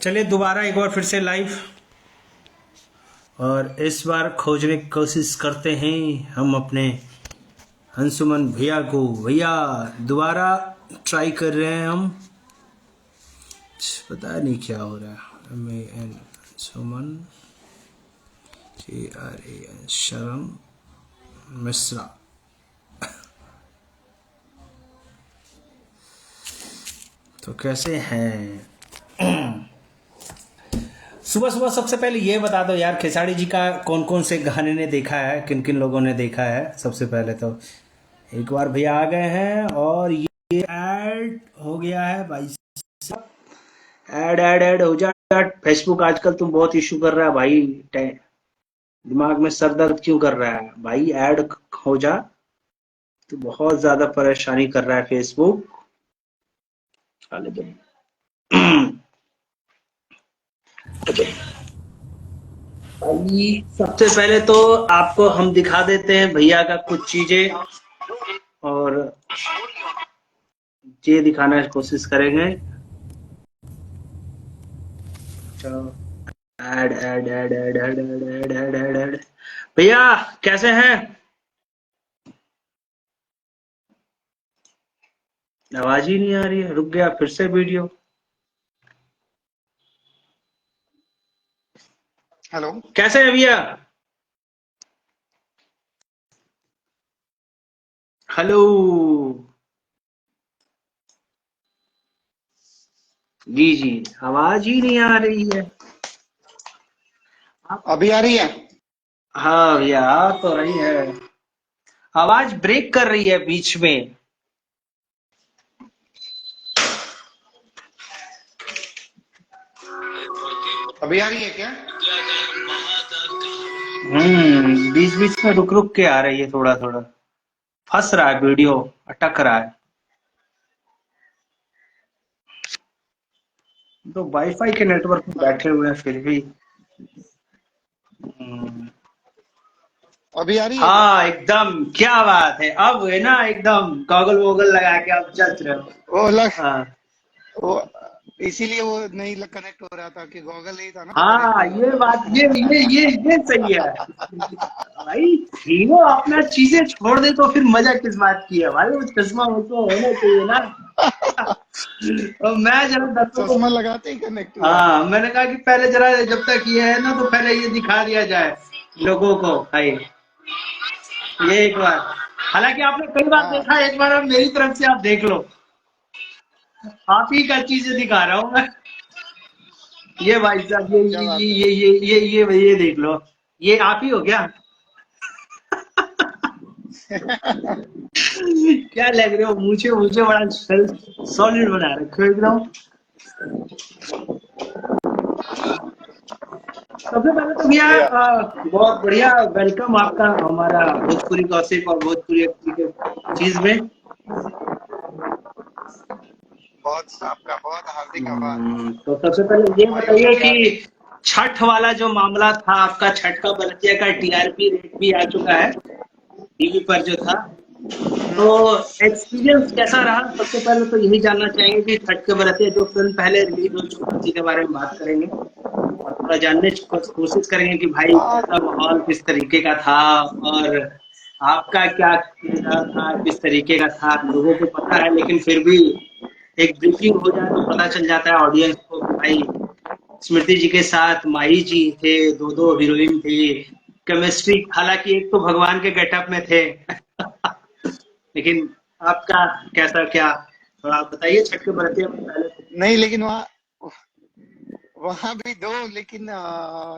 चलिए दोबारा एक बार फिर से लाइव, और इस बार खोजने की कोशिश करते हैं हम अपने अंशुमन भैया को। भैया दोबारा ट्राई कर रहे हैं हम, पता नहीं क्या हो रहा है। MAN अंशुमन, JRAN शरण मिश्रा। तो कैसे हैं? सुबह सुबह सबसे पहले ये बता दो यार, खेसारी जी का कौन कौन से गाने ने देखा है, किन किन लोगों ने देखा है। सबसे पहले तो एक बार भैया आ गए हैं, और ये ऐड हो गया है भाई। ऐड ऐड ऐड हो जा। फेसबुक आजकल तुम बहुत इशू कर रहा है भाई, दिमाग में सर दर्द क्यों कर रहा है भाई? ऐड हो जा, तो बहुत ज्यादा परेशानी कर रहा है फेसबुक। साले तो अभी सबसे पहले तो आपको हम दिखा देते हैं भैया का कुछ चीजें, और ये दिखाने की कोशिश करेंगे। चलो, add add add add add add add add add add. भैया कैसे हैं? आवाज ही नहीं आ रही है, रुक गया फिर से वीडियो। हेलो, कैसे हैं भैया? हेलो जी जी, आवाज ही नहीं आ रही है। अभी आ रही है? हाँ भैया आ तो रही है, आवाज ब्रेक कर रही है बीच में। अभी आ रही है क्या? बीच बीच में रुक रुक के आ रही है, थोड़ा थोड़ा फंस रहा है वीडियो, अटक रहा है। तो वाईफाई के नेटवर्क में हेलो, बैठे हुए हैं फिर भी। हम्म, अभी आ रही है क्या? हाँ एकदम, क्या बात है। अब है ना, एकदम गॉगल वोगल लगा के अब चल रहे हो। वो लग हाँ वो इसीलिए वो नहीं कनेक्ट हो रहा था कि गॉगल नहीं था ना, तो कनेक्ट हाँ, नहीं हो ये रहा बात, ये सही है भाई। हीरो अपना चीजें छोड़ दे तो फिर मजा किस बात की है भाई? वो चश्मा मुझको होना चाहिए ना। था। और मैं जरा दर्शकों को, चश्मा लगाते ही कनेक्ट हुआ। हाँ मैंने कहा कि पहले जरा जब तक ये है ना, तो पहले ये दिखा दिया जाए लोगों को भाई, ये एक बार। हालांकि आपने कई बार हाँ, देखा है, एक बार अब मेरी तरफ से आप देख लो, आप ही का चीजें दिखा रहा हूँ मैं। ये भाई साहब, क्या बात है। ये देख लो, ये आप ही हो क्या? क्या लग रहे हो? मुझे मुझे बड़ा सॉलिड बना रखे हो एकदम। सबसे पहले तो भैया शुक्रिया। बहुत बढ़िया वेलकम आपका हमारा भोजपुरी गॉसिप और भोजपुरी के चीज में। बहुत आपका बहुत हार्दिक आभार। तो सबसे पहले ये हमारी बताइए शुक्रिया कि छठ वाला जो मामला था आपका, छठ का बलतिया का TRP रेट भी आ चुका है टीवी पर जो था, तो एक्सपीरियंस कैसा रहा? सबसे पहले तो यही जानना चाहेंगे कि छठ के बरतिया जो फिल्म पहले रिलीज हो चुकी थी, उसी के बारे में बात करेंगे, और थोड़ा जानने की कोशिश करेंगे कि भाई आज कैसा माहौल किस तरीके का था, और आपका क्या किरदार था, किस तरीके का था। लोगों को पता है, लेकिन फिर भी एक ब्रीफिंग हो जाए तो पता चल जाता है ऑडियंस को कि भाई स्मृति जी के साथ माही जी थे, दो दो हीरोइन थी, केमिस्ट्री, हालांकि एक तो भगवान के गेटअप में थे लेकिन आपका कैसा क्या, थोड़ा आप बताइए छठ के बरतिया में पहले तो। नहीं, लेकिन वहाँ वहाँ भी दो, लेकिन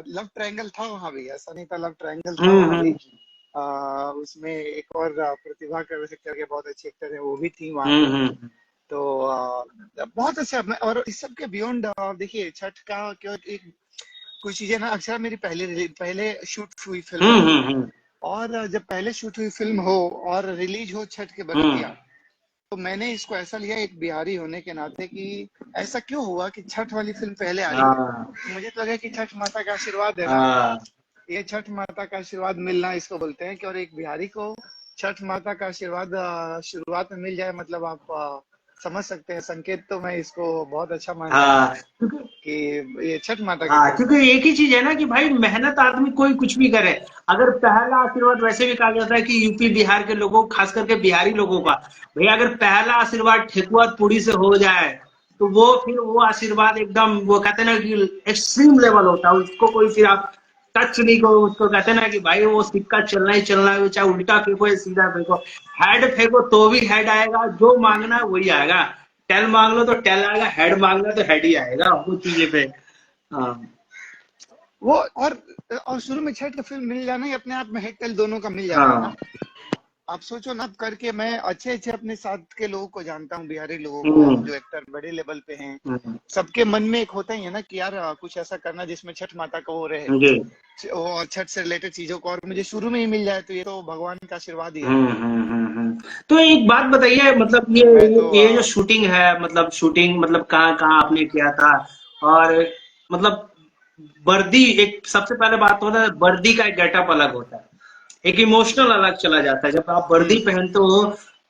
लव ट्रायंगल था वहाँ भी, ऐसा नहीं था, लव ट्रायंगल था वहाँ भी। हम्म उसमें एक और प्रतिभा करके बहुत अच्छी एक्टर है, वो भी थी वहाँ हम्म पे। हम्म तो बहुत अच्छा। और इस सब के बियॉन्ड देखिए, छठ का क्यों एक कुछ चीजें ना, अक्सर मेरी पहले शूट हुई फिल्म हम्म है। हम्म हम्म और जब पहले शूट हुई फिल्म हो और रिलीज हो छठ के हम्म, बरतिया, तो मैंने इसको ऐसा लिया एक बिहारी होने के नाते कि ऐसा क्यों हुआ कि छठ वाली फिल्म पहले आ रही है। हाँ मुझे तो लगा कि छठ माता का आशीर्वाद है ना, हाँ ये छठ माता का आशीर्वाद मिलना इसको बोलते हैं। कि और एक बिहारी को छठ माता का आशीर्वाद शुरुआत में मिल जाए, मतलब आप समझ सकते हैं संकेत। तो मैं इसको बहुत अच्छा मान रहा हाँ, हूँ। कि ये छठ माता के हाँ, फल क्योंकि एक ही चीज है ना कि भाई मेहनत आदमी कोई कुछ भी करे। अगर पहला आशीर्वाद वैसे भी कहा जाता है कि यूपी बिहार के लोगों, खास करके बिहारी लोगों का, भैया अगर पहला आशीर्वाद ठेकुआ और पूड़ी से हो जाए तो वो फिर वो आशीर्वाद एकदम, वो कहते हैं ना कि एक्सट्रीम लेवल होता है, उसको कोई फिर आप टच नहीं करो। उसको कहते हैं ना कि भाई वो सिक्का चलना ही चलना है, चाहे उल्टा फेंको या सीधा फेंको, हेड फेंको तो भी हेड आएगा, जो मांगना है वही आएगा। टेल मांग लो तो टेल आएगा, हेड मांगना तो हेड ही आएगा वो चीजें पे। हाँ। वो और शुरू में छठ का फिल्म मिल जाना ही अपने आप में हिट टेल दोनों का मिल जाता है ना। हाँ। आप सोचो ना, अब करके मैं अच्छे अच्छे अपने साथ के लोगों को जानता हूँ, बिहारी लोगों को हम्म। जो एक्टर बड़े लेवल पे हैं। हम्म। सबके मन में एक होता ही है ना कि यार कुछ ऐसा करना जिसमें छठ माता का वो रहे, जी। और छठ से रिलेटेड चीजों को, और मुझे शुरू में ही मिल जाए तो ये तो भगवान का आशीर्वाद ही है। तो एक बात बताइए, मतलब ये मैं तो ये जो शूटिंग है, मतलब शूटिंग मतलब कहाँ कहाँ आपने किया था? और मतलब वर्दी, एक सबसे पहले बात होता है, वर्दी का एक गेटअप अलग होता है, एक इमोशनल अलग चला जाता है जब आप वर्दी हम्म पहनते हो।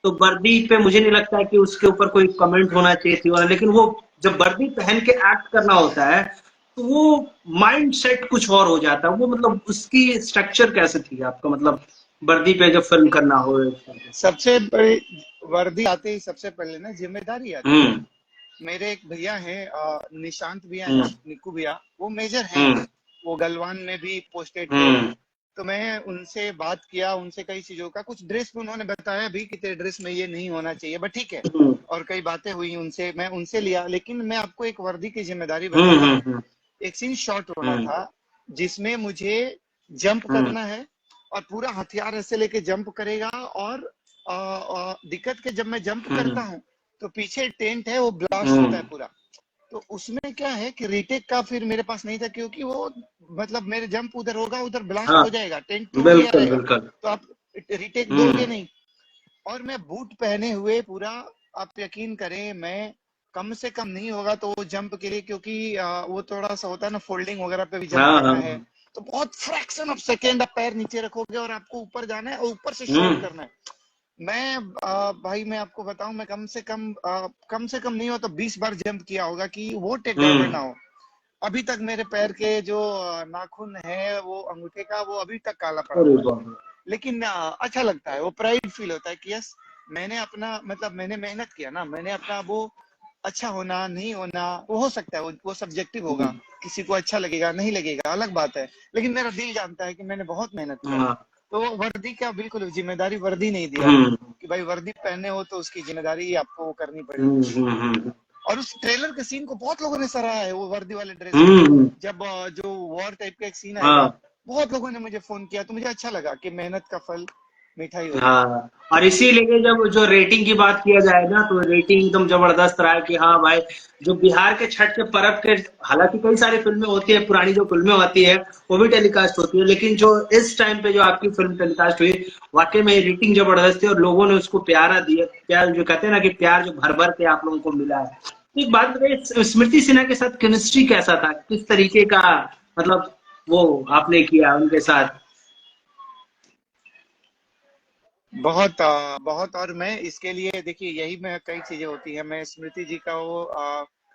तो वर्दी पे मुझे नहीं लगता है कि उसके ऊपर कोई कमेंट होना चाहिए थी, और लेकिन वो जब वर्दी पहन के एक्ट करना होता है तो वो माइंड सेट कुछ और हो जाता है। वो मतलब उसकी स्ट्रक्चर कैसे थी आपका, मतलब वर्दी पे जब फिल्म करना हो? सबसे बड़ी वर्दी आते ही सबसे पहले ना जिम्मेदारी आती है। हम्म। मेरे एक भैया हैं, निशांत भैया हैं, हम्म। निक्कू भैया, वो मेजर हैं, हम्म। वो गलवान में भी पोस्टेड थे। हम्म। तो मैं उनसे बात किया, उनसे कई चीजों का, कुछ ड्रेस भी उन्होंने बताया भी कि तेरे ड्रेस में ये नहीं होना चाहिए, बट ठीक है। हम्म। और कई बातें हुई उनसे, मैं उनसे लिया। लेकिन मैं आपको एक वर्दी की जिम्मेदारी हम्म। बताता हूँ। हम्म। एक सीन शॉट होना हम्म। था जिसमें मुझे जंप हम्म। करना है, और पूरा हथियार ऐसे लेके जंप करेगा। और दिक्कत के जब मैं जंप करता हम्म। हूँ तो पीछे टेंट है, वो ब्लास्ट होता हम्म। है पूरा। तो उसमें क्या है कि रीटेक का फिर मेरे पास नहीं था, क्योंकि वो मतलब मेरे जंप उधर होगा, उधर ब्लास्ट हाँ, हो जाएगा, टेंट तो वही बिल्कुल रहेगा। बिल्कुल। तो आप रीटेक दोगे हम्म। नहीं। और मैं बूट पहने हुए पूरा, आप यकीन करें, मैं कम से कम नहीं होगा तो वो जंप के लिए, क्योंकि वो थोड़ा सा होता है ना, फोल्डिंग वगैरह पे भी जंप हाँ करना है। हाँ। तो बहुत फ्रैक्शन ऑफ सेकेंड आप पैर नीचे रखोगे और आपको ऊपर जाना है और ऊपर से शॉट हम्म। करना है। मैं भाई मैं आपको बताऊं, मैं कम से कम नहीं हो तो 20 बार जंप किया होगा कि वो टेक गड़बड़ हम्म। ना हो। अभी तक मेरे पैर के जो नाखून है वो अंगूठे का, वो अभी तक काला पड़ा अरे हुआ है। बाप रे। लेकिन अच्छा लगता है, वो प्राइड फील होता है कि यस, मैंने अपना मतलब मैंने मेहनत किया ना, मैंने अपना वो, अच्छा होना नहीं होना वो हो सकता है, वो सब्जेक्टिव होगा। किसी को अच्छा लगेगा नहीं लगेगा अलग बात है, लेकिन मेरा दिल जानता है कि मैंने बहुत मेहनत किया था। हाँ। तो वर्दी का बिल्कुल जिम्मेदारी वर्दी नहीं दिया हम्म। कि भाई वर्दी पहने हो तो उसकी जिम्मेदारी आपको वो करनी हम्म। पड़ेगी। हम्म। और उस ट्रेलर के सीन को बहुत लोगों ने सराहा है, वो वर्दी वाले ड्रेस को। हम्म। जब जो वॉर टाइप का एक सीन आएगा, हाँ। बहुत लोगों ने मुझे फोन किया, तो मुझे अच्छा लगा कि मेहनत का फल मीठा ही होता है। हाँ, और इसीलिए जब जो रेटिंग की बात किया जाए ना, तो रेटिंग एकदम जबरदस्त रहा है कि हाँ भाई, जो बिहार के छठ के पर्व के, हालांकि कई सारी फिल्में होती है, पुरानी जो फिल्में होती है वो भी टेलीकास्ट होती है, लेकिन जो इस टाइम पे जो आपकी फिल्म टेलीकास्ट हुई, वाकई में रेटिंग जबरदस्त थी और लोगों ने उसको प्यारा दिया। प्यार जो कहते हैं ना कि प्यार जो भर भर के आप लोगों को मिला है। तो एक बात बताइए, स्मृति सिन्हा के साथ केमिस्ट्री कैसा था, किस तरीके का, मतलब वो आपने किया उनके साथ? बहुत। और मैं इसके लिए देखिए, यही मैं कई चीजें होती है, मैं स्मृति जी का वो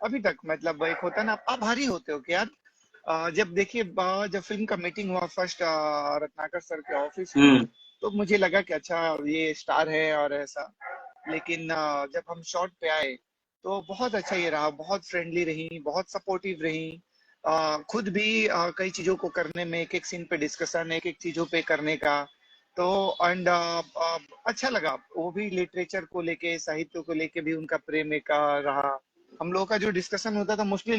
अभी तक मतलब एक होता है ना, आप आभारी होते हो कि यार जब देखिए जब फिल्म का मीटिंग हुआ फर्स्ट रत्नाकर सर के ऑफिस में, हम्म। तो मुझे लगा कि अच्छा ये स्टार है और ऐसा। लेकिन जब हम शॉट पे आए तो बहुत अच्छा ये रहा, बहुत फ्रेंडली रही, बहुत सपोर्टिव रही। खुद भी कई चीजों को करने में, एक एक सीन पे डिस्कशन, एक एक चीजों पे करने का। तो एंड अच्छा लगा, वो भी लिटरेचर को लेके, साहित्य को लेके भी उनका प्रेम एक रहा। हम लोगों का जो डिस्कशन होता था मोस्टली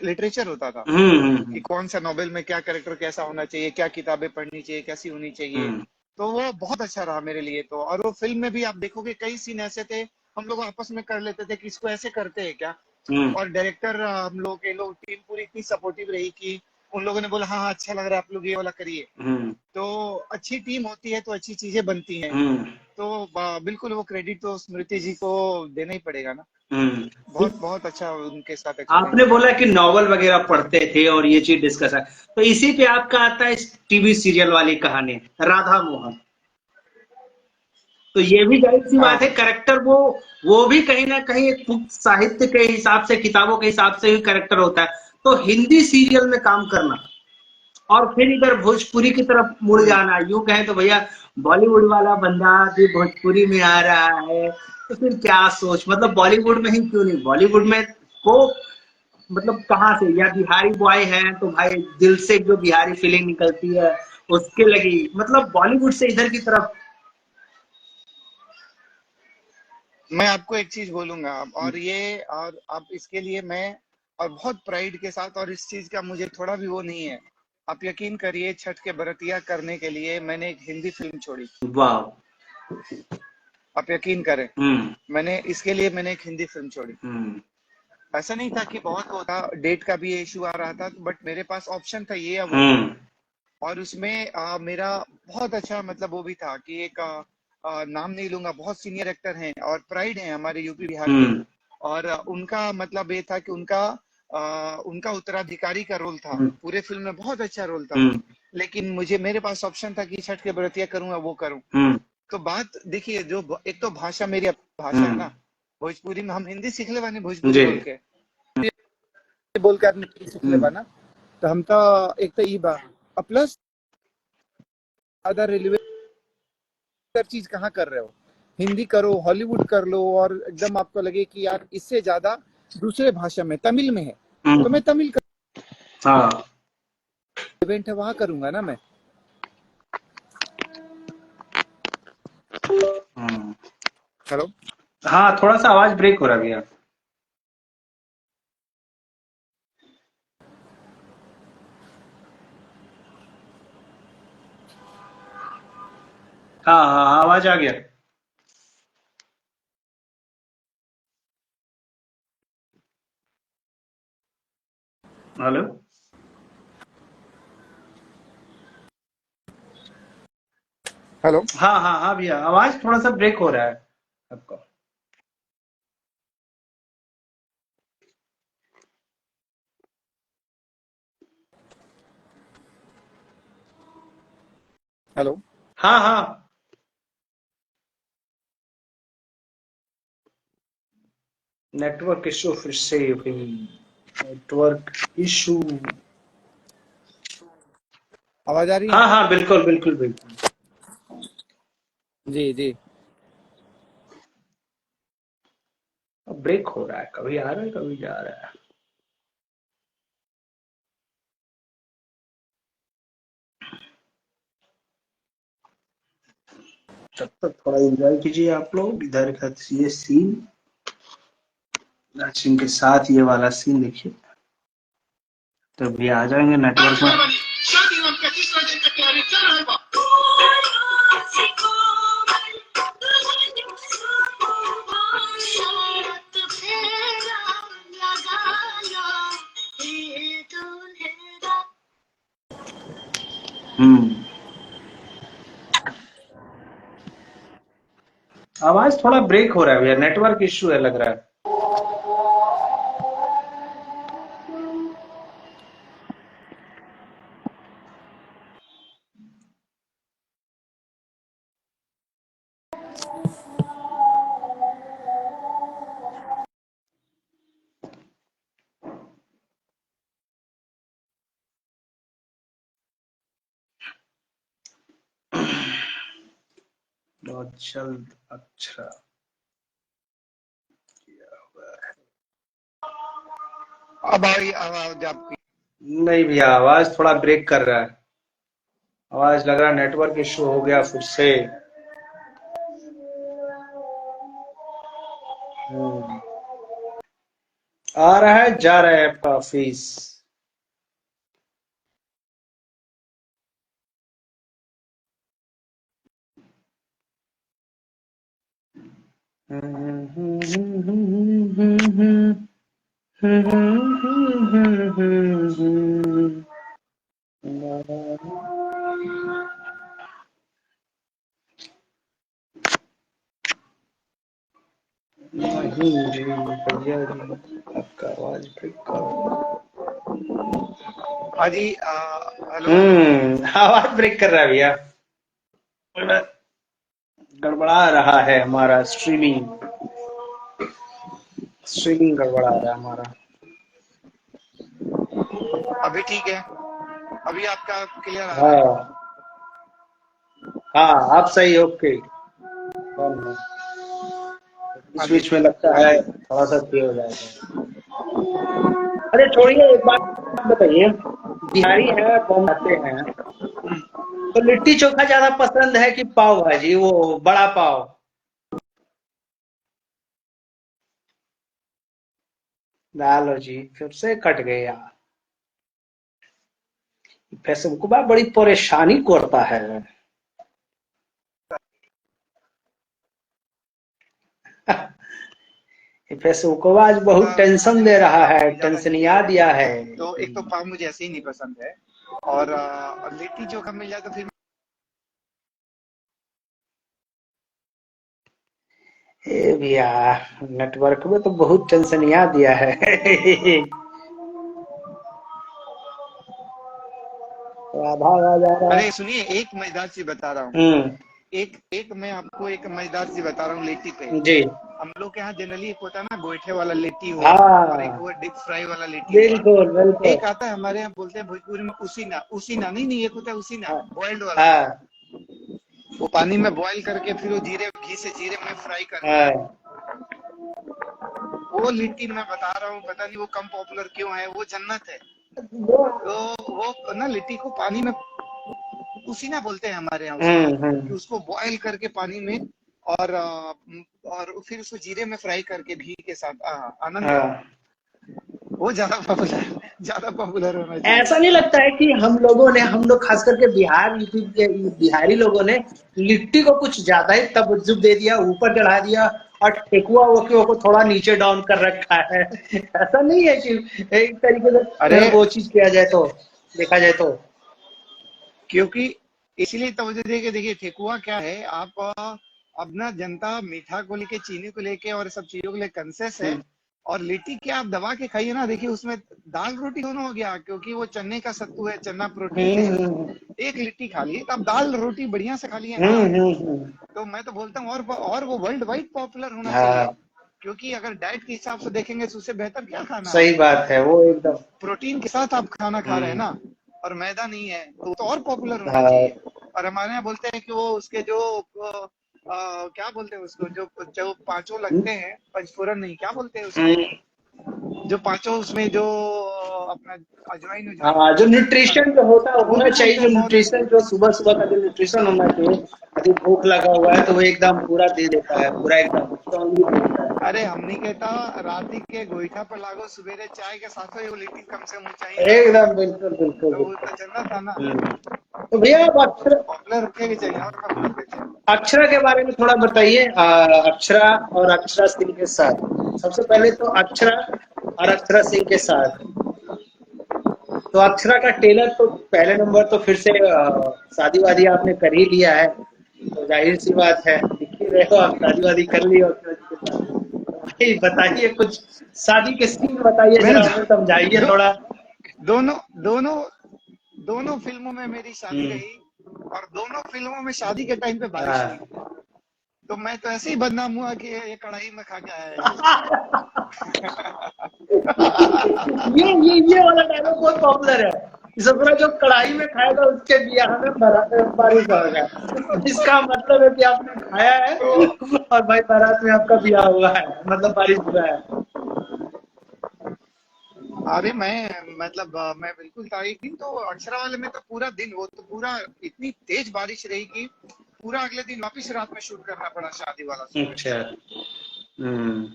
लिटरेचर होता था, कि हम्म। कौन सा नॉवेल में क्या कैरेक्टर कैसा होना चाहिए, क्या किताबें पढ़नी चाहिए, कैसी होनी चाहिए। हम्म। तो वो बहुत अच्छा रहा मेरे लिए तो। और वो फिल्म में भी आप देखोगे कई सीन ऐसे थे, हम लोग आपस में कर लेते थे कि इसको ऐसे करते हैं क्या। हम्म। और डायरेक्टर, हम लोग के लोग टीम पूरी इतनी सपोर्टिव रही कि उन लोगों ने बोला हाँ हाँ अच्छा लग रहा है, आप लोग ये वाला करिए। हम्म। तो अच्छी टीम होती है तो अच्छी चीजें बनती हैं। हम्म। तो बिल्कुल वो क्रेडिट तो स्मृति जी को देना ही पड़ेगा ना। हम्म। बहुत बहुत अच्छा उनके साथ आपने एक्सपीरियंस रहा। बोला कि नॉवल वगैरह पढ़ते थे और ये चीज डिस्कस है, तो इसी पे आपका आता है टीवी सीरियल वाली कहानी राधा मोहन। तो ये भी जाहिर सी बात है, हाँ करेक्टर वो भी कहीं ना कहीं एक पुख्त साहित्य के हिसाब से, किताबों के हिसाब से ही करेक्टर होता है। तो हिंदी सीरियल में काम करना और फिर इधर भोजपुरी की तरफ मुड़ हम्म। जाना, यूं कहें तो भैया बॉलीवुड वाला बंदा भी भोजपुरी में आ रहा है, तो फिर क्या सोच, मतलब बॉलीवुड में ही क्यों नहीं, बॉलीवुड में को मतलब कहाँ से, या बिहारी बॉय है तो भाई दिल से जो बिहारी फीलिंग निकलती है उसके लगी, मतलब बॉलीवुड से इधर की तरफ। मैं आपको एक चीज बोलूंगा, और अब इसके लिए मैं, और बहुत प्राइड के साथ, और इस चीज का मुझे थोड़ा भी वो नहीं है, आप यकीन करिए, छठ के बरतिया करने के लिए मैंने एक हिंदी फिल्म छोड़ी। वाह। आप यकीन करें, हम्म। मैंने एक हिंदी फिल्म छोड़ी। हम्म। ऐसा नहीं था कि बहुत वो था, डेट का भी इशू आ रहा था, बट मेरे पास ऑप्शन था ये या वो। हम्म। और उसमें मेरा बहुत अच्छा, मतलब वो भी था कि एक नाम नहीं लूंगा, बहुत सीनियर एक्टर हैं और प्राइड हैं हमारे यूपी बिहार के। हम्म। और उनका मतलब ये था कि उनका उत्तराधिकारी का रोल था, हम्म। पूरे फिल्म में बहुत अच्छा रोल था। हम्म। लेकिन मेरे पास ऑप्शन था कि छठ के बरतिया करूंगा वो करूं। हम्म। तो बात देखिए, एक तो भाषा मेरी भाषा है हम्म। ना, भोजपुरी में हम हिंदी सीख ले बानी, भोजपुरी जी। बोल के आदमी हिंदी सीख ले हम्म। बाना। तो हम तो एक तो ई बा, प्लस अदर रेलवे चीज कहाँ कर रहे हो, हिंदी करो, हॉलीवुड कर लो, और एकदम आपको लगे कि यार इससे ज्यादा दूसरे भाषा में, तमिल में है, तो हम्म। मैं तमिल का हाँ। इवेंट है वहां करूंगा ना मैं। हम्म। हेलो। हाँ, थोड़ा सा आवाज ब्रेक हो रहा भैया। हाँ हाँ हाँ, आवाज आ गया। हेलो। हेलो। हाँ हाँ हाँ भैया, आवाज थोड़ा सा ब्रेक हो रहा है आपका। हेलो। हाँ हाँ। नेटवर्क इशू फिर से हुई। Network issue. आवाज आ रही है। हाँ हाँ, बिल्कुल बिल्कुल बिल्कुल। जी जी। अब ब्रेक हो रहा है, कभी आ रहा है कभी जा रहा है। तब तक थोड़ा एंजॉय कीजिए आप लोग इधर का ये सीन, नाचिन के साथ ये वाला सीन देखिए, तो भी आ जाएंगे नेटवर्क में। हम्म। आवाज थोड़ा ब्रेक हो रहा है भैया, नेटवर्क इशू है लग रहा है। बहुत जल्द। अच्छा। अब आई आवाज आपकी। नहीं भैया, आवाज थोड़ा ब्रेक कर रहा है, आवाज लग रहा है नेटवर्क इशू हो गया फिर से। हम्म। आ रहा है जा रहा है आपका ऑफिस। नहीं जी भैया जी, आपका आवाज ब्रेक कर। हाँ जी। हेलो। आवाज ब्रेक कर रहा है भैया, गड़बड़ा रहा है हमारा स्ट्रीमिंग, स्ट्रीमिंग गड़बड़ा रहा है हमारा। अभी ठीक है, अभी आपका क्लियर आ रहा है। हाँ हाँ, आप सही, ओके। हाँ बीच जी, बीच में लगता हाँ है जी। थोड़ा सा ये हो जाएगा। अरे छोड़िए, एक बात बताइए, बिहारी है, बम खाते हैं, तो लिट्टी चोखा ज्यादा पसंद है कि पाव भाजी, वो बड़ा पाव? लो जी, फिर से कट गए यार। फेसबुक बा बड़ी परेशानी करता है। फेसबुक आज बहुत खाने टेंशन दे में रहा है, ज्यादा हेल्दी टेंशनिया है। दिया है। तो एक तो पाव मुझे ऐसे ही नहीं पसंद है, और लिट्टी चोखा मिल जाए तो फिर ए भैया, नेटवर्क में तो बहुत टेंशनिया दिया है। तो आधा आ जा रहा है। अरे सुनिए, एक मजेदार चीज बता रहा हूँ। हम्म। एक एक मैं आपको एक मजेदार चीज बता रहा हूँ लिट्टी पे। जी। हम लोग के यहाँ जनरली एक होता है ना, गोईठे वाला लिट्टी हुआ, और एक हाँ, हुआ डीप फ्राई वाला लिट्टी हुआ। बिल्कुल बिल्कुल। एक आता है हमारे यहाँ बोलते हैं भोजपुरी में उसीना, उसीना नहीं नहीं, एक होता है उसीना, हाँ बॉइल्ड वाला। हाँ वो पानी में बॉईल करके फिर वो जीरे घी से जीरे में फ्राई करते हैं। हाँ। वो लिट्टी मैं बता रहा हूँ, पता नहीं वो कम पॉपुलर क्यों है, वो जन्नत है। वो तो वो ना लिट्टी को पानी में उसीना बोलते हैं हमारे यहाँ उसको, कि हम्म। उसको बॉईल करके पानी में, और फिर उसको जीरे में फ्राई करके घी के साथ, आनंद है। हाँ, वो ज्यादा पॉपुलर होना चाहिए। ऐसा नहीं लगता है कि हम लोग खास करके बिहार यूपी के बिहारी लोगों ने लिट्टी को कुछ ज्यादा ही तवज्जो दे दिया, ऊपर चढ़ा दिया, और ठेकुआ वोकुआ को थोड़ा नीचे डाउन कर रखा है। ऐसा नहीं है कि एक तरीके से अरे वो चीज किया जाए तो, देखा जाए तो। क्योंकि इसलिए तवज्जो दे के देखिए, ठेकुआ क्या है, आप अब ना जनता मीठा को लेके, चीनी को लेके और सब चीजों को लेके कंसेस है। हम्म और लिट्टी क्या आप दबा के खाइए ना, देखिए उसमें दाल रोटी दोनों हो गया, क्योंकि वो चने का सत्तू है, चना प्रोटीन है। हम्म एक लिट्टी खा लिए तो आप दाल रोटी बढ़िया से खा लिए ना। हम्म। तो मैं तो बोलता हूँ, और वो वर्ल्ड वाइड पॉपुलर होना चाहिए। हाँ, क्योंकि अगर डाइट के हिसाब से देखेंगे तो उससे बेहतर क्या खाना सही आपको। बात है वो एकदम। प्रोटीन के साथ आप खाना खा रहे हैं हम्म। ना, और मैदा नहीं है, तो और पॉपुलर होना चाहिए। हाँ। और हमारे यहाँ बोलते हैं कि वो उसके जो क्या बोलते हैं उसको, जो जो पांचों हम्म, लगते हैं, पंचफोरन नहीं, क्या बोलते हैं उसको, जो पांचों उसमें जो अपना अजवाइन उजवाइन हाँ, जो जो लगता है, न्यूट्रिशन जो होता वो होना भी चाहिए, बोलते जो हैं बहुत। न्यूट्रिशन, जो सुबह सुबह का जो न्यूट्रिशन होना चाहिए, अभी भूख लगा हुआ है तो वो एकदम पूरा दे देता है, पूरा एकदम स्ट्रांगली दे देता है। अरे हम नहीं कहता, रात के गोईठा पर लागो, सवेरे चाय के साथ वो लिट्टी कम से कम चाहिए ना। एकदम बिल्कुल बिल्कुल तो वो बिल्कुल। तो जन्नत था ना। तो भैया आप पॉपुलर रखेंगे चाहिए और पॉपुलर रखेंगे। अक्षरा के बारे में थोड़ा बताइए। अक्षरा और अक्षरा सिंह के साथ, सबसे पहले तो अक्षरा और अक्षरा सिंह के साथ, तो अक्षरा का टेलर तो पहले नंबर तो फिर से शादी वादी आपने कर ही लिया है, तो जाहिर सी बात है, दिख ही रहे हो आप, शादी वादी कर ली हो अक्षरा जी के साथ। तो भाई बताइए कुछ, शादी के सीन बताइए मैंने जरा, हमें समझाइए दो, थोड़ा। दोनों दोनों दोनों फिल्मों में मेरी शादी हम्म। रही, और दोनों फिल्मों में शादी के टाइम पे बारिश हुई। हाँ। तो मैं तो ऐसे ही बदनाम हुआ कि ये कढ़ाई में खा के आया ये वाला डायलॉग बहुत पॉपुलर है। ससुरा जो कढ़ाई में खाएगा उसके बियाह में बारिश होगा। इसका मतलब है कि आपने खाया है, तो और भाई बारात में आपका बियाह हुआ है, मतलब बारिश हुआ है। अरे मैं मतलब मैं बिल्कुल था। एक दिन तो अक्षरा वाले में तो पूरा दिन, वो तो पूरा इतनी तेज बारिश रही कि पूरा अगले दिन वापस रात में शूट करना पड़ा शादी वाला अच्छा। सीक्वेंस। हम्म।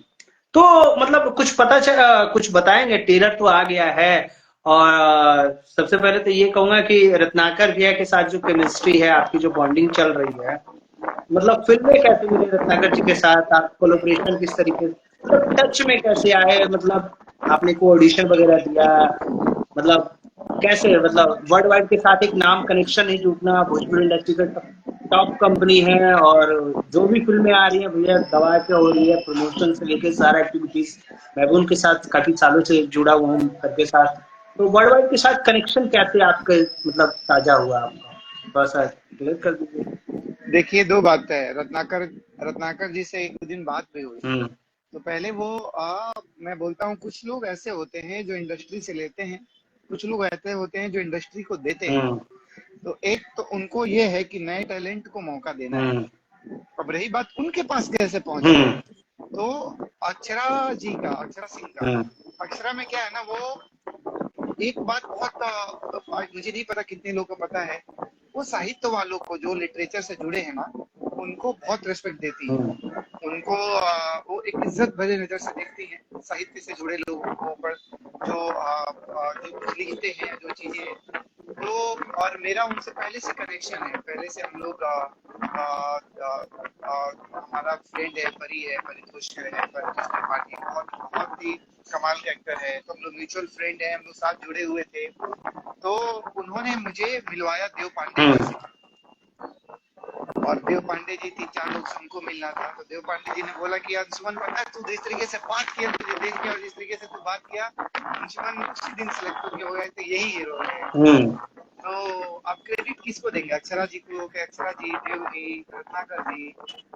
तो मतलब कुछ बताएंगे, टेलर तो आ गया है, और सबसे पहले तो ये कहूंगा कि रत्नाकर भैया के साथ जो केमिस्ट्री है, आपकी जो बॉन्डिंग चल रही है, मतलब फिल्में कैसे मिले रत्नाकर जी के साथ, आप कोलोब्रेशन किस तरीके से, मतलब टच में कैसे आए, मतलब आपने को ऑडिशन वगैरह दिया, मतलब कैसे, मतलब वर्ल्ड वाइड के साथ एक नाम कनेक्शन नहीं टूटना, भोजपुरी इंडस्ट्री का टॉप कंपनी है, और जो भी फिल्में आ रही हैं भैया दबा के हो रही है, प्रमोशन से लेके सारा एक्टिविटीज, मैं भी उनके साथ काफी सालों से जुड़ा हुआ हूँ सबके साथ। तो वर्ल्ड वाइड के साथ कनेक्शन कैसे आपके, मतलब ताजा हुआ आपका, थोड़ा सा क्लियर कर दीजिए। देखिए, दो बात है। रत्नाकर रत्नाकर जी से एक दिन बात भी हुई। हम्म तो पहले वो मैं बोलता हूँ, कुछ लोग ऐसे होते हैं जो इंडस्ट्री से लेते हैं, कुछ लोग ऐसे होते हैं जो इंडस्ट्री को देते हैं। हम्म तो एक तो उनको ये है कि नए टैलेंट को मौका देना है। हम्म अब रही बात उनके पास कैसे पहुंचे, हम्म तो अक्षरा सिंह का, हम्म अक्षरा में क्या है ना, वो एक बात बहुत मुझे नहीं पता कितने लोगों को पता है, वो साहित्य वालों को जो लिटरेचर से जुड़े हैं ना, उनको बहुत रिस्पेक्ट देती है। हम्म उनको वो एक इज्जत भरे नजर से देखती है साहित्य से जुड़े लोगों पर, जो कुछ लिखते हैं, जो चीजें। तो और मेरा उनसे पहले से कनेक्शन है, पहले से हम लोग हमारा फ्रेंड है, परितोष है, परितोष त्रिपाठी, बहुत बहुत ही कमाल का एक्टर है। तो हम लोग म्यूचुअल फ्रेंड है, हम लोग साथ जुड़े हुए थे। तो उन्होंने मुझे मिलवाया देव पांडे जी हम्म से, और देव पांडे जी 3-4 लोग से हमको मिलना था। तो देव पांडे जी ने बोला कि अंशुमन, पता है तू जिस तरीके से बात किया, तुझे देख के, और जिस तरीके से तू बात किया, अंशुमन उसी दिन सेलेक्ट हो गए थे, यही हीरो है। हम्म तो आप क्रेडिट किसको देंगे, अक्षरा जी को कि अक्षरा जी, देव जी, रत्नाकर जी,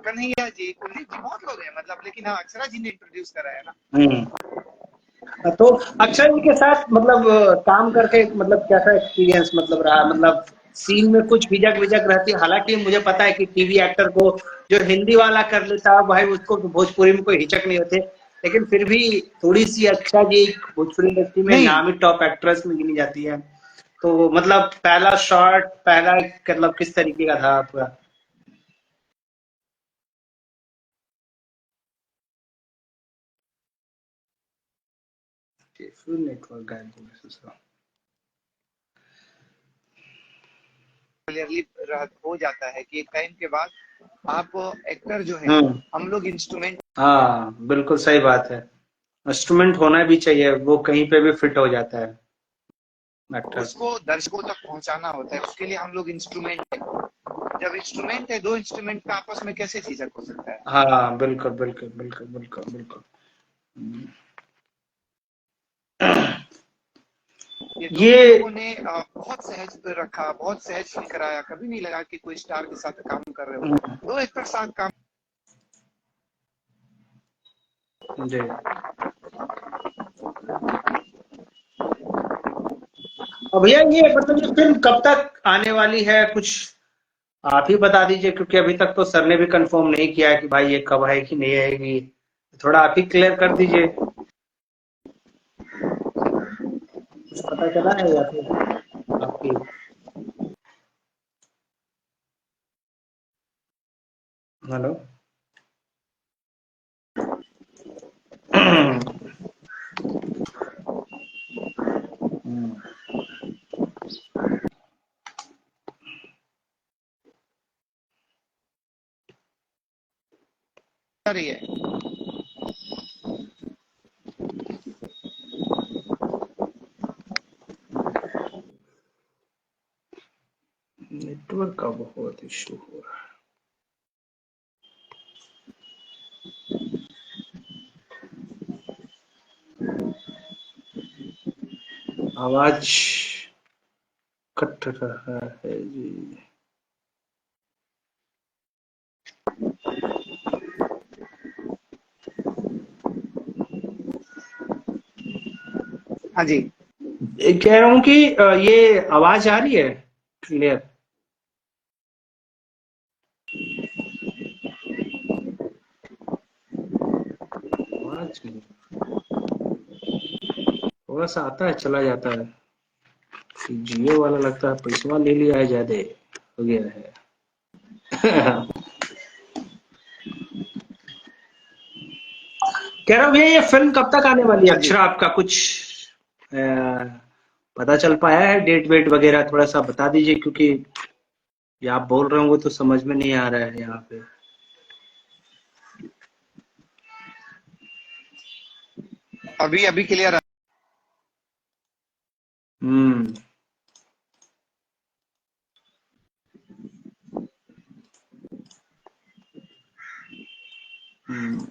कन्हैया जी, कुलदीप जी, बहुत लोग हैं मतलब, लेकिन हाँ, अक्षरा जी ने इंट्रोड्यूस करा है ना। हम्म। तो अक्षय जी के साथ मतलब काम करके मतलब कैसा एक्सपीरियंस मतलब रहा, मतलब सीन में कुछ झिझक विजक रहती है? हालांकि मुझे पता है कि टीवी एक्टर को जो हिंदी वाला कर लेता है भाई, उसको भोजपुरी में कोई हिचक नहीं होते, लेकिन फिर भी थोड़ी सी अक्षा जी भोजपुरी इंडस्ट्री में नहीं, नामी टॉप एक्ट्रेस में गिनी जाती है। तो मतलब पहला शॉट, पहला मतलब किस तरीके का था आपका? फुल नेटवर्क गायब क्लियरली हो जाता है कि एक टाइम के बाद आप एक्टर जो है, हम्म। हम लोग इंस्ट्रूमेंट, हाँ बिल्कुल सही बात है, इंस्ट्रूमेंट होना भी चाहिए, वो कहीं पे भी फिट हो जाता है एक्टर। उसको दर्शकों तक पहुंचाना होता है, उसके लिए हम लोग इंस्ट्रूमेंट है। जब इंस्ट्रूमेंट है, दो इंस्ट्रूमेंट का आपस में कैसे झिझक हो सकता है। हाँ बिल्कुल बिल्कुल बिल्कुल बिल्कुल बिल्कुल। ये ये दोनों लोगों ने बहुत सहज रखा, बहुत सहज फील कराया, कभी नहीं लगा कि कोई स्टार के साथ काम कर रहे हो, दो एक्टर साथ काम। जी। अब भैया ये मतलब ये फिल्म कब तक आने वाली है, कुछ आप ही बता दीजिए, क्योंकि अभी तक तो सर ने भी कंफर्म नहीं किया है कि भाई ये कब आएगी नहीं आएगी, थोड़ा आप ही क्लियर कर दीजिए, कुछ पता चला है या फिर आपकी? हेलो। रही है। नेटवर्क का बहुत इशू हो रहा है, आवाज कट रहा है जी। हाँ जी। कह रहा हूँ कि ये आवाज आ रही है क्लियर? आवाज नहीं, थोड़ा सा आता है चला जाता है। जियो वाला लगता है पैसा ले लिया है, ज्यादा हो गया है। कह रहा हूँ भैया ये फिल्म कब तक आने वाली है? हाँ जी। अक्षरा आपका कुछ अ, पता चल पाया है डेट वेट वगैरह? थोड़ा सा बता दीजिए, क्योंकि ये आप बोल रहे होंगे तो समझ में नहीं आ रहा है यहाँ पे। अभी अभी क्लियर। हम्म हम्म।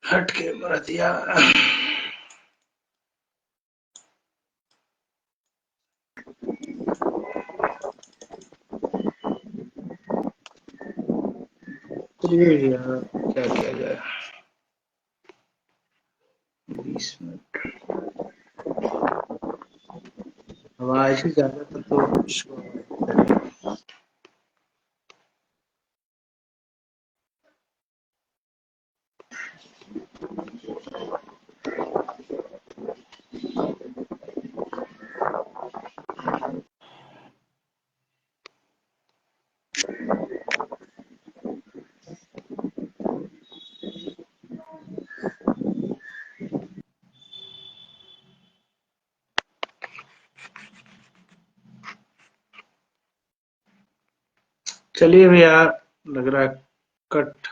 हट के मर दिया। चलिए यार, क्या किया जाए। 20 मिनट आवाज ही ज्यादा था तो कुछ करें। चलिए भैया, लग रहा है कट,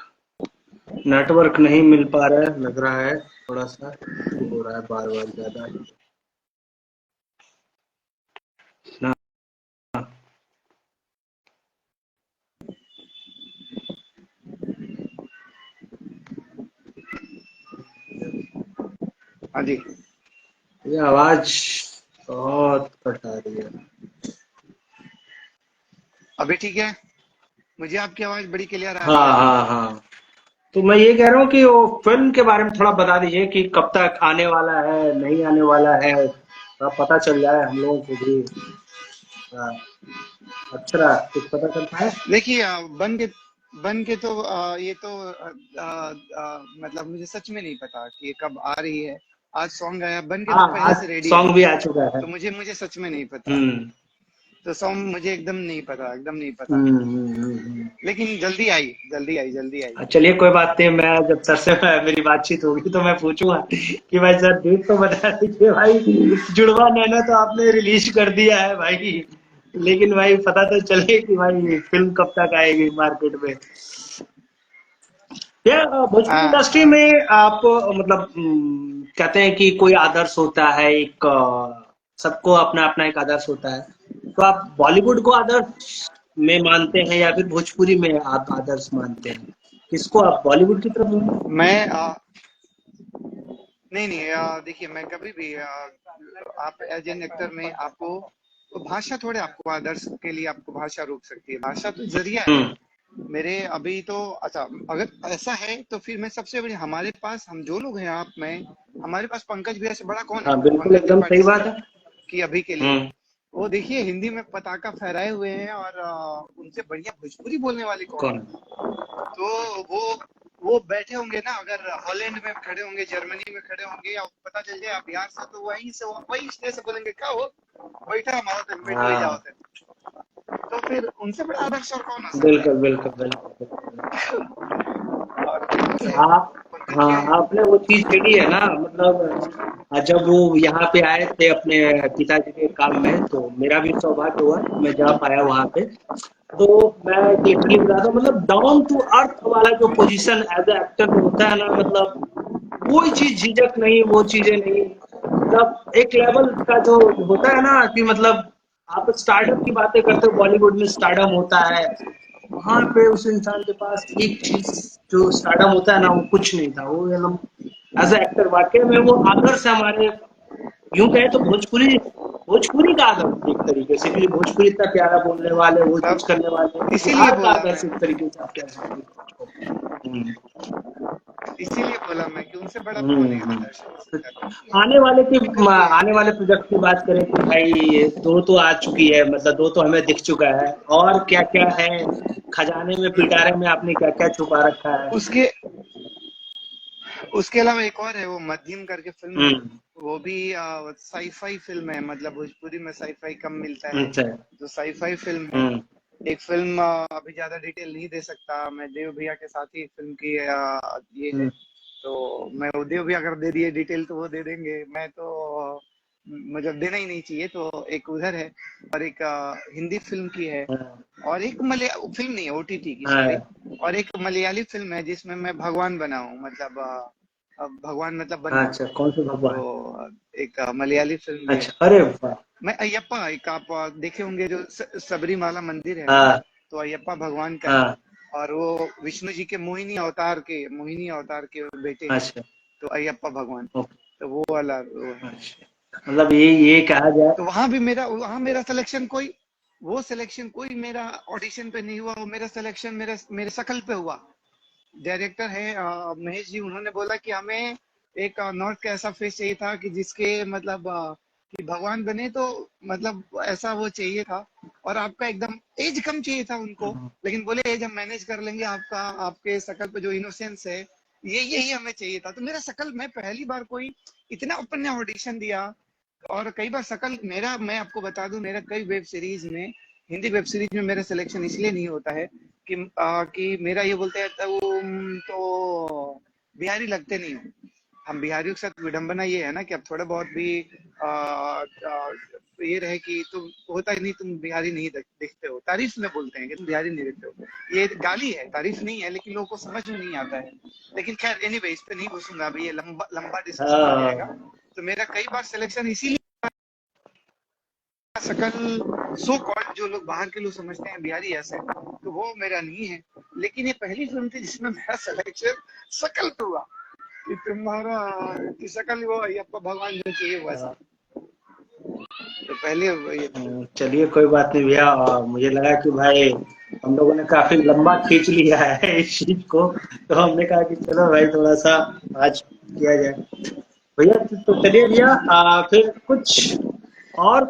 नेटवर्क नहीं मिल पा रहा है, लग रहा है थोड़ा सा इशू हो रहा है बार बार ज्यादा ना। हाँ जी। ये आवाज बहुत कट आ रही है। अभी ठीक है? मुझे आपकी आवाज बड़ी क्लियर आ रही हाँ है अभी। हाँ हाँ, तो मैं ये कह रहा हूँ कि वो फिल्म के बारे में थोड़ा बता दीजिए कि कब तक आने वाला है, नहीं आने वाला है, थोड़ा पता चल जाए हम लोगों को भी। हाँ, अच्छा कुछ पता चलता है। देखिए बन के तो ये तो मतलब मुझे सच में नहीं पता कि ये कब आ रही है। आज सॉन्ग आया, बन के तो हाँ, पहले आज से रेडी है। सॉन्ग भी आ चुका है। तो मुझे सच में नहीं पता। हम्म तो सॉन्ग मुझे एकदम नहीं पता, एकदम नहीं पता। हम्म। लेकिन जल्दी आई, जल्दी आई, जल्दी आई। चलिए कोई बात नहीं, मैं जब सर से मेरी बातचीत होगी तो मैं पूछूंगा कि भाई सर डेट तो बता दीजिए भाई। जुड़वा नैना तो आपने रिलीज कर दिया है भाई, लेकिन भाई पता तो चले कि भाई फिल्म कब तक आएगी मार्केट में। या भोजपुरी हाँ इंडस्ट्री हाँ। में आप मतलब कहते हैं कि कोई आदर्श होता है एक, सबको अपना अपना एक आदर्श होता है, तो आप बॉलीवुड को आदर्श में मानते हैं या फिर भोजपुरी में आप आदर्श मानते हैं, किसको आप बॉलीवुड की तरफ होंगे? मैं नहीं नहीं, देखिए मैं कभी भी आप एज एन एक्टर में आपको तो भाषा थोड़े आपको आदर्श के लिए आपको भाषा रोक सकती है। भाषा तो जरिया है। हम्म। मेरे अभी तो अच्छा, अगर ऐसा है तो फिर मैं सबसे बड़ी, हमारे पास हम जो लोग हैं, आप मैं, हमारे पास पंकज भैया से बड़ा कौन है? हाँ बिल्कुल, पंकज एकदम सही त्रिपाठी बात सिंह है। की अभी के लिए। हम्म वो देखिए हिंदी में पताका फहराए हुए हैं, और उनसे बढ़िया भोजपुरी बोलने वाले कौन कौन? है? तो वो बैठे होंगे ना, अगर हॉलैंड में खड़े होंगे, जर्मनी में खड़े होंगे, या पता चल जाए आप बिहार से, तो वहीं से वही स्टेज से बोलेंगे, क्या हो बैठा हमारा तो मिट ले जाओ हाँ थे। तो फिर उनसे बड़ा आदर्श और कौन हो सकता बिल्कुल है? बिल्कुल बिल्कुल बिल्कुल। और जैसे आप, पंकज हाँ भैया हैं। आपने वो चीज छेड़ी है ना, मतलब जब वो यहाँ पे आए थे अपने पिताजी के काम में, तो मेरा भी सौभाग्य हुआ कि मैं जा पाया वहां पे। तो मैं लिटरली बता रहा हूँ, मतलब डाउन टू अर्थ वाला जो पोजीशन एज ए एक्टर में होता है ना, मतलब कोई चीज झिझक नहीं, वो चीजें नहीं, मतलब एक लेवल का जो होता है ना कि मतलब आप स्टार्टअप की बातें करते हो, बॉलीवुड में स्टार्डम होता है, वहां पे उस इंसान के पास एक चीज जो स्टार्डम होता है ना, वो कुछ नहीं था, वो एकदम एज ए एक्टर वाकई में वो आदर्श है हमारे। यूं कहे तो भोजपुरी, भोजपुरी का आदर्श एक तरीके से, क्योंकि भोजपुरी इतना प्यारा बोलने वाले, वो चीज तब करने वाले, इसीलिए बिहार का बोला आदर्श मैं एक तरीके से आप कह सकते हो। हम्म इसीलिए बोला मैं कि उनसे बड़ा कौन है आदर्श हो सकता है, क्योंकि आने हम वाले की, निकल गए हैं आने वाले फिर। प्रोजेक्ट की बात करें तो भाई दो तो आ चुकी है, मतलब दो तो हमें दिख चुका है, और क्या क्या है खजाने में, पिटारे में आपने क्या क्या छुपा रखा है। उसके उसके अलावा एक और है, वो मध्यम करके फिल्म है। हम्म वो भी साईफाई फिल्म है, मतलब भोजपुरी में साईफाई कम मिलता है। अच्छा। तो साईफाई फिल्म है। हम्म एक फिल्म, अभी ज्यादा डिटेल नहीं दे सकता मैं, देव भैया के साथ ही फिल्म की ये है। हम्म तो मैं, वो देव भैया अगर दे दिए डिटेल तो वो दे देंगे, मैं तो मुझे देना ही नहीं चाहिए। तो एक उधर है, और एक हिंदी फिल्म की है, हाँ और एक मलया फिल्म नहीं है, ओटीटी की, सॉरी। हाँ, और एक मलयाली फिल्म है जिसमें मैं भगवान बना हूँ, मतलब भगवान मतलब बनना। अच्छा कौन से तो भगवान? एक मलयाली फिल्म भी है। अच्छा, अरे वाह। मैं अयप्पा, एक आप देखे होंगे जो सबरीमाला मंदिर है ना, हाँ तो अयप्पा भगवान का है। हाँ, और वो विष्णु जी के मोहिनी अवतार के बेटे हैं। अच्छा तो अयप्पा भगवान, ओके, तो वो वाला वो है। अच्छा, मतलब ये कहा जाए। तो वहां मेरा सिलेक्शन कोई, वो सिलेक्शन कोई मेरा ऑडिशन पे नहीं हुआ, वो मेरा सिलेक्शन मेरे मेरे शकल पे हुआ। डायरेक्टर है महेश जी, उन्होंने बोला कि हमें एक नॉर्थ का ऐसा फेस चाहिए था कि जिसके मतलब कि भगवान बने तो मतलब ऐसा वो चाहिए था। और आपका एकदम एज कम चाहिए था उनको, हम्म, लेकिन बोले एज हम मैनेज कर लेंगे, आपका आपके शकल पे जो इनोसेंस है ये यही हमें चाहिए था। तो मेरा शकल, मैं पहली बार कोई इतना ओपन ने ऑडिशन दिया। और कई बार शकल मेरा, मैं आपको बता दूं, मेरा कई वेब सीरीज में, हिंदी वेब सीरीज में मेरा सिलेक्शन इसलिए नहीं होता है कि मेरा ये बोलते हैं तो बिहारी लगते नहीं हो। हम बिहारियों के साथ विडंबना ये है ना कि अब थोड़ा बहुत भी आ, आ, ये रहे कि तुम, होता ही नहीं, तुम बिहारी नहीं दिखते हो, तारीफ में बोलते हैं कि तुम बिहारी नहीं दिखते हो, ये गाली है, तारीफ नहीं है, लेकिन लोगों को समझ में नहीं आता है। लेकिन खैर एनीवे, इस पे नहीं घुसूंगा अभी, ये लंबा लंबा डिस्कशन हो जाएगा। हाँ। तो मेरा कई बार सिलेक्शन इसीलिए, शकल सो कॉल्ड जो लोग बाहर के लोग समझते हैं बिहारी ऐसे, तो वो मेरा नहीं है। लेकिन ये पहली फिल्म थी जिसमें मेरा सिलेक्शन शकल पे हुआ कि तुम्हारा, कि शकल वो अयप्पा भगवान जो चाहिए वैसा। तो पहले ये था। चलिए कोई बात नहीं भैया, मुझे लगा कि भाई हम लोगों ने काफी लंबा खींच लिया है इस चीज को, तो हमने कहा कि चलो भाई थोड़ा सा आज किया जाए। भैया तो चलिए भैया, फिर कुछ और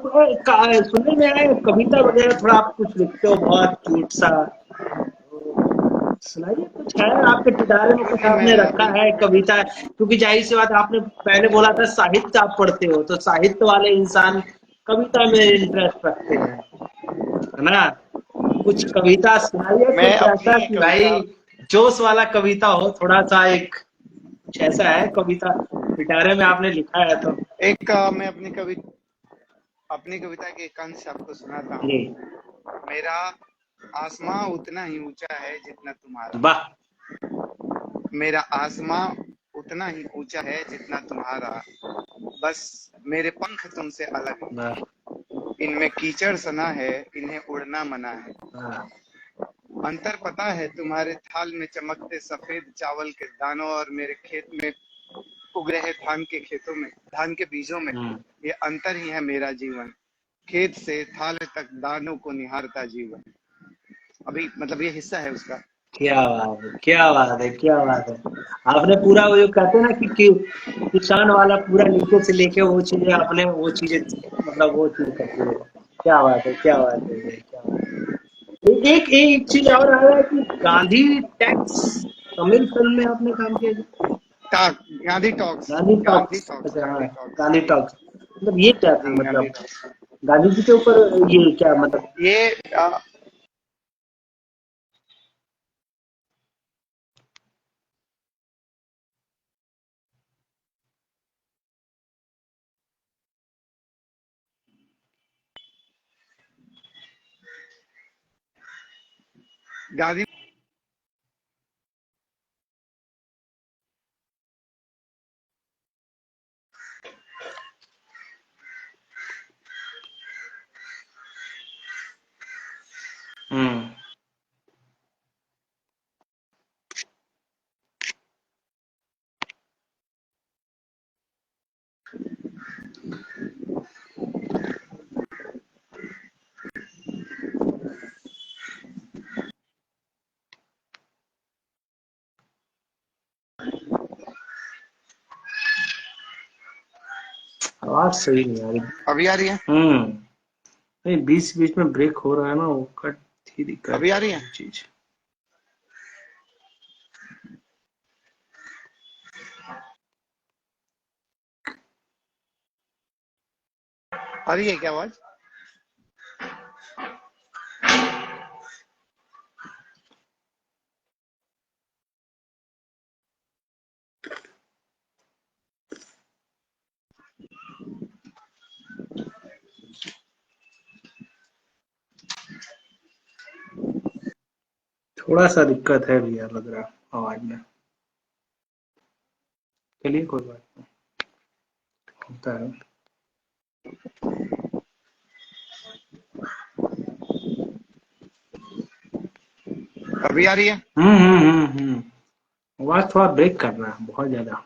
सुनने में आया कविता वगैरह थोड़ा आप कुछ लिखते हो बहुत क्यूट सा, तो सुनाइए कुछ है आपके पिटारे में, कुछ देखिए मैं आपने रखा अभी, है कविता? क्योंकि जाहिर सी बात, आपने पहले बोला था साहित्य आप पढ़ते हो, तो साहित्य वाले इंसान कविता में इंटरेस्ट रखते हैं, है ना? तो कुछ कविता सुनाइए, मैं कुछ ऐसा अपनी कि भाई कविता, जोश वाला कविता हो थोड़ा सा, एक कुछ ऐसा है कविता पिटारे में आपने लिखा है तो। एक मैं अपनी कविता के एक अंश आपको सुनाता जी। हूँ। मेरा आसमां उतना ही ऊंचा है जितना तुम्हारा, वाह। मेरा आसमां उतना ही ऊंचा है जितना तुम्हारा, बस मेरे पंख तुमसे अलग वाह। हैं, इनमें कीचड़ सना है, इन्हें उड़ना मना है। वाह। अंतर पता है तुम्हारे थाल में चमकते सफेद चावल के दानों और मेरे खेत में उग रहे धान के खेतों में, धान के बीजों में। हम्म। ये अंतर ही है मेरा जीवन, खेत से थाल तक दानों को निहारता जीवन। अभी मतलब ये हिस्सा है उसका। क्या बात है, क्या बात है, क्या बात है! आपने पूरा वो जो कहते हैं ना कि किसान वाला पूरा नीचे से लेके वो चीजें आपने वो चीजें मतलब वो चीज कर दी है। क्या बात है, क्या बात है भैया, क्या बात है! एक एक चीज और आ रहा है कि गांधी टैक्स तमिल फिल्म में आपने काम किया जी? Talk, Gandhi talks, Gandhi Gandhi talks, talks, अच्छा हाँ, गांधी टॉक्स। गांधी टॉक्स, मतलब ये क्या थी, हाँ, गांधी मतलब टॉक्स। गांधी जी के ऊपर ये क्या मतलब? ये गांधी, हम्म। आवाज सही नहीं आ रही। अभी आ रही है? नहीं, बीच बीच में ब्रेक हो रहा है ना, वो कट ही दिक्कत अभी आ है रही है? वो चीज। आ रही है क्या आवाज? थोड़ा सा दिक्कत है भैया, लग रहा आवाज में। चलिए कोई बात नहीं, होता है। अभी आ रही है? आवाज थोड़ा ब्रेक कर रहा है बहुत ज्यादा।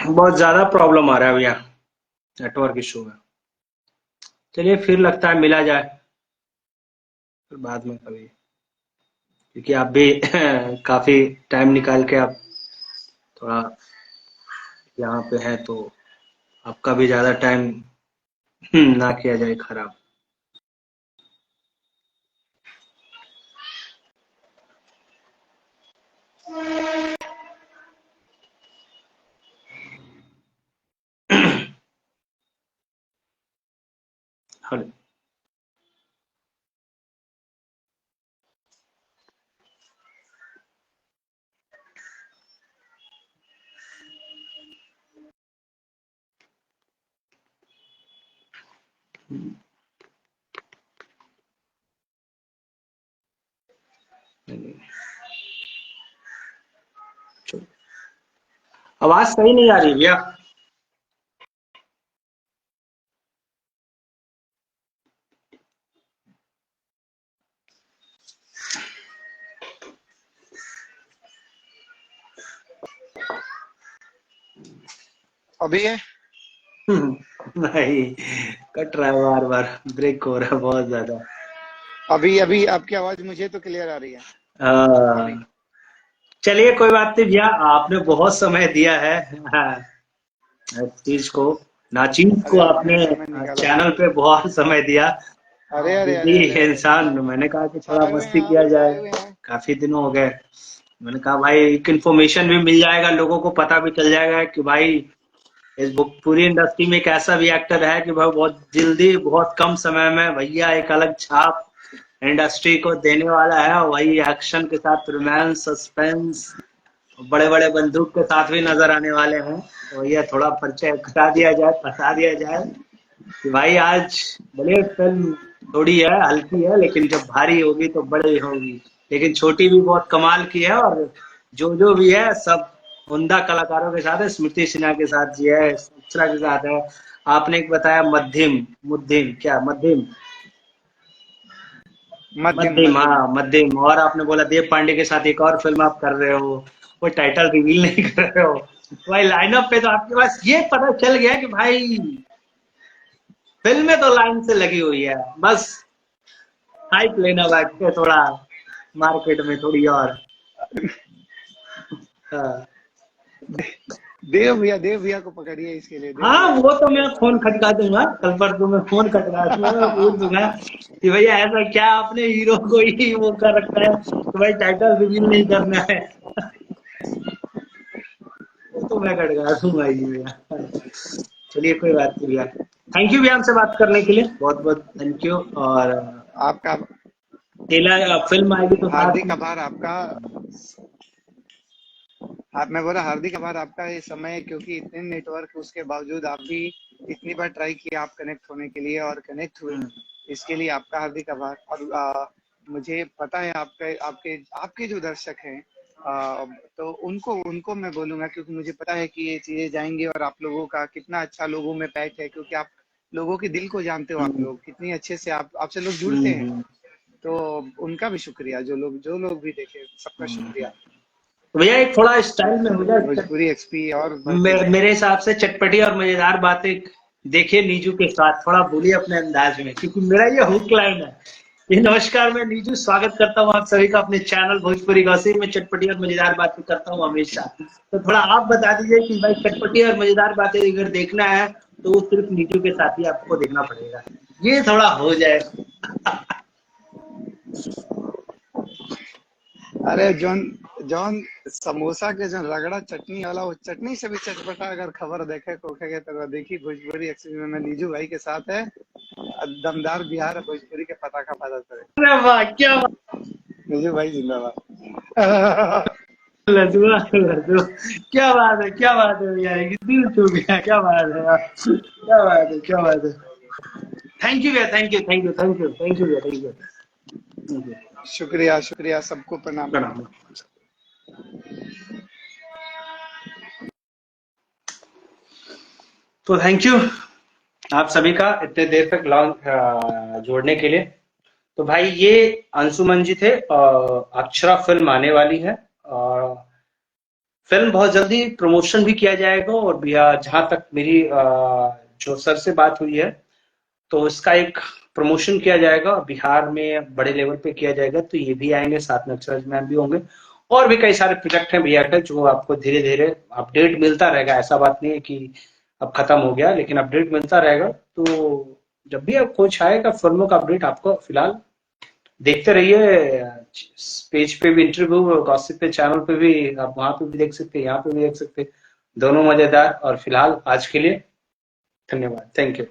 बहुत ज्यादा प्रॉब्लम आ रहा है भैया, नेटवर्क इशू है। चलिए फिर लगता है मिला जाए फिर बाद में कभी, क्योंकि आप भी काफी टाइम निकाल के आप थोड़ा यहाँ पे हैं, तो आपका भी ज्यादा टाइम ना किया जाए खराब। हेलो। आवाज सही नहीं आ रही भैया। अभी है? नहीं, कट रहा है, बार बार ब्रेक हो रहा है बहुत ज्यादा। अभी अभी आपकी आवाज मुझे तो क्लियर आ रही है अभी। हाँ, चलिए कोई बात नहीं भैया, आपने बहुत समय दिया है हाँ, इस चीज को, नाचीज को अरे आपने आपने भी समय निकाला चैनल पे बहुत समय दिया। अरे अरे बिजी अरे अरे अरे इंसान, मैंने कहा कि थोड़ा छाए हुए हैं मस्ती आप किया जाए, छाए हुए हैं। काफी दिन हो गए। मैंने कहा भाई एक इन्फॉर्मेशन भी मिल जाएगा, लोगों को पता भी चल जाएगा कि भाई इस पूरी इंडस्ट्री में एक ऐसा भी एक्टर है कि भाई बहुत जल्दी बहुत कम समय में भैया एक अलग छाप इंडस्ट्री को देने वाला है। वही एक्शन के साथ रोमांस, सस्पेंस, बड़े बड़े बंदूक के साथ भी नजर आने वाले हैं। तो ये थोड़ा परिचय करा दिया जाए, बता दिया जाए कि भाई आज भले फिल्म थोड़ी है, हल्की है, लेकिन जब भारी होगी तो बड़ी होगी। लेकिन छोटी भी बहुत कमाल की है, और जो भी है सब उम्दा कलाकारों के साथ है। स्मृति सिन्हा के साथ जी है, अक्षरा के साथ है। आपने एक बताया मध्यम, मुद्दिम क्या मध्यम, मध्यम मध्यम, मध्यम। हाँ मध्यम। और आपने बोला देव पांडे के साथ एक और फिल्म आप कर रहे हो, वो टाइटल रिवील नहीं कर रहे हो। भाई लाइनअप पे तो आपके पास ये पता चल गया कि भाई फिल्में तो लाइन से लगी हुई है, बस हाइप लेना बैठ के थोड़ा मार्केट में थोड़ी और। हाँ, देव भैया को पकड़िए, इसके लिए देव हाँ, भैया को वो तो मैं पकड़िए। फोन खटका दूंगा, कल परसों में फोन खटका दूंगा, मैं पूछ दूंगा कि भैया ऐसा क्या आपने हीरो को ही वो कर रखा है तो भाई टाइटल रिवील नहीं करना है। वो तो मैं खटका दूंगा ही भैया। चलिए कोई बात नहीं भैया, थैंक यू भैया हमसे बात करने के लिए, बहुत बहुत थैंक यू। और आपका तेला फिल्म आएगी तो साथ हार्दिक में। आभार आपका। आप मैं बोला हार्दिक आभार आपका ये समय, क्योंकि इतने नेटवर्क उसके बावजूद आप भी इतनी बार ट्राई किया आप कनेक्ट होने के लिए और कनेक्ट हुए। हम्म, इसके लिए आपका हार्दिक आभार। और मुझे पता है आपके आपके आपके जो दर्शक हैं, तो उनको उनको मैं बोलूंगा, क्योंकि मुझे पता है कि ये चीजें जाएंगी और आप लोगों का कितना अच्छा लोगों में पैठ है, क्योंकि आप लोगों के दिल को जानते हो, आप हम्म, लोग कितनी अच्छे से आप आपसे लोग जुड़ते हैं। हम्म, तो उनका भी शुक्रिया, जो लोग भी देखे सबका हम्म। शुक्रिया। तो भैया एक थोड़ा स्टाइल में हो जाए, भोजपुरी एक्सपी और बढ़ते जाए। मेरे हिसाब से चटपटी और मजेदार बातें देखिए नीजू के साथ, थोड़ा बोलिए अपने अंदाज में, क्योंकि मेरा ये हुक लाइन है। ये नमस्कार, मैं नीजू स्वागत करता हूँ आप सभी का अपने चैनल भोजपुरी गॉसिप में। चटपटी और मजेदार बातें करता हूँ हमेशा, तो थोड़ा आप बता दीजिए कि भाई चटपटी और मजेदार बातें अगर देखना है तो वो सिर्फ नीजू के साथ ही आपको देखना पड़ेगा, ये थोड़ा हो जाए। अरे जॉन जॉन समोसा के जो रगड़ा चटनी वाला, वो चटनी से भी चटपटा अगर खबर देखे खोखे तो देखी भोजपुरी एक्सपी में नीजू भाई के साथ है। दमदार बिहार भोजपुरी के पताका फादा करे। अरे वाह क्या नीजू भाई जिंदाबाद। लदुआ लदुआ, क्या बात है, क्या बात है भैया, ये दिल छू गया, क्या बात है यार, क्या बात है, क्या बात है। थैंक यू भैया, thank you, thank you, thank you, thank you भैया, थैंक यू, थैंक यू। शुक्रिया शुक्रिया, सबको प्रणाम। प्रणाम। तो थैंक यू आप सभी का इतने देर तक लॉन्ग जोड़ने के लिए। तो भाई ये अंशुमन जी थे, अक्षरा फिल्म आने वाली है, और फिल्म बहुत जल्दी प्रमोशन भी किया जाएगा, और भैया जहां तक मेरी जो सर से बात हुई है, तो इसका एक प्रमोशन किया जाएगा बिहार में, बड़े लेवल पे किया जाएगा, तो ये भी आएंगे, साथ में अक्षराज मैम भी होंगे। और भी कई सारे प्रोजेक्ट हैं भैया का, जो आपको धीरे धीरे अपडेट मिलता रहेगा। ऐसा बात नहीं है कि अब खत्म हो गया, लेकिन अपडेट मिलता रहेगा। तो जब भी आप कुछ आएगा फिल्मों का अपडेट, आपको फिलहाल देखते रहिए। पेज पे भी इंटरव्यू, गॉसिप पे चैनल पे भी आप वहां पे भी देख सकते हैं, यहाँ पे भी देख सकते हैं। दोनों मजेदार। और फिलहाल आज के लिए धन्यवाद, थैंक यू।